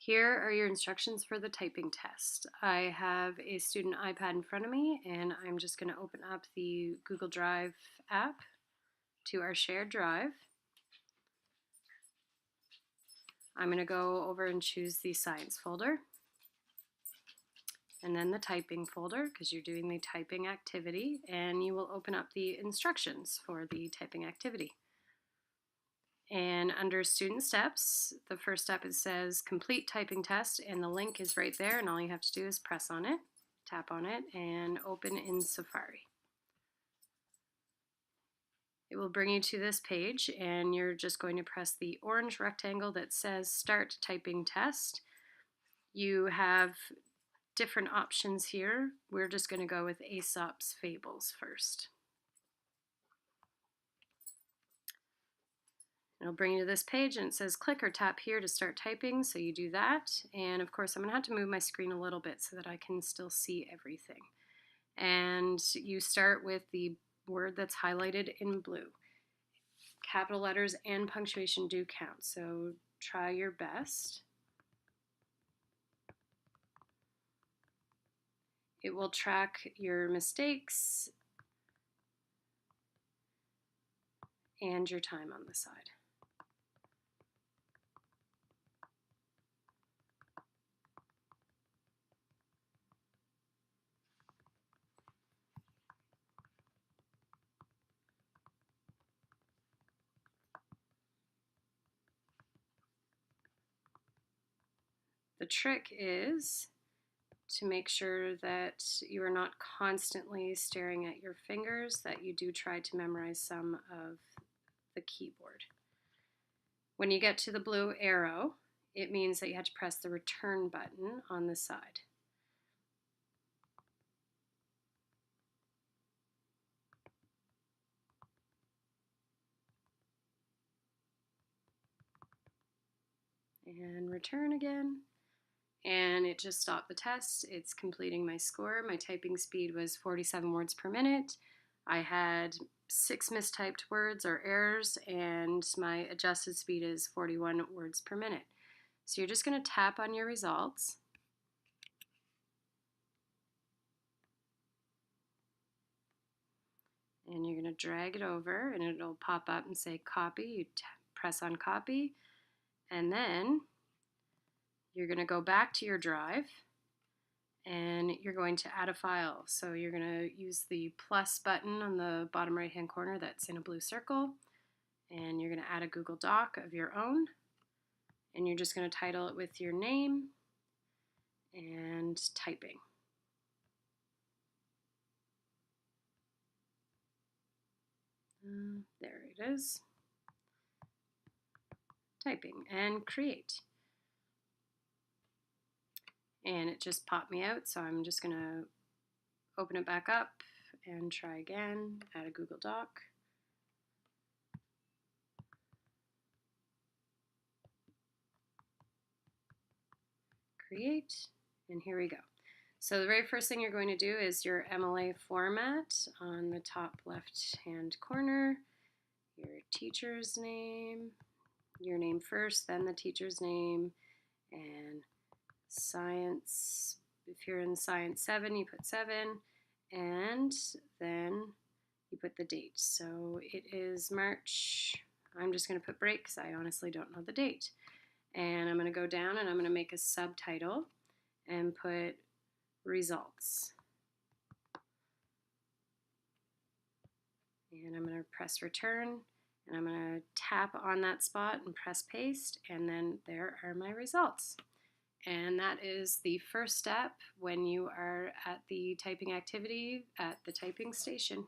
Here are your instructions for the typing test. I have a student iPad in front of me, and I'm just going to open up the Google Drive app to our shared drive. I'm going to go over and choose the science folder, and then the typing folder because you're doing the typing activity, and you will open up the instructions for the typing activity. And under student steps, the first step, it says complete typing test, and the link is right there, and all you have to do is press on it, tap on it, and open in Safari. It will bring you to this page, and you're just going to press the orange rectangle that says start typing test. You have different options here. We're just going to go with Aesop's Fables first. It'll bring you to this page, and it says click or tap here to start typing, so you do that. And of course I'm going to have to move my screen a little bit so that I can still see everything. And you start with the word that's highlighted in blue. Capital letters and punctuation do count, so try your best. It will track your mistakes and your time on the side. The trick is to make sure that you are not constantly staring at your fingers, that you do try to memorize some of the keyboard. When you get to the blue arrow, it means that you have to press the return button on the side. And return again. And it just stopped the test. It's completing my score. My typing speed was 47 words per minute. I had 6 mistyped words or errors, and my adjusted speed is 41 words per minute. So you're just going to tap on your results. And you're going to drag it over, and it'll pop up and say copy. You press on copy, and then you're going to go back to your drive, and you're going to add a file. So you're going to use the plus button on the bottom right hand corner that's in a blue circle, and you're going to add a Google Doc of your own, and you're just going to title it with your name and typing. There it is. Typing and create. And it just popped me out, so I'm just going to open it back up and try again, add a Google Doc. Create, and here we go. So the very first thing you're going to do is your MLA format on the top left-hand corner, your teacher's name, your name first, then the teacher's name, and science. If you're in Science 7, you put 7, and then you put the date. So it is March. I'm just going to put break because I honestly don't know the date. And I'm going to go down, and I'm going to make a subtitle and put results. And I'm going to press return, and I'm going to tap on that spot and press paste, and then there are my results. And that is the first step when you are at the typing activity at the typing station.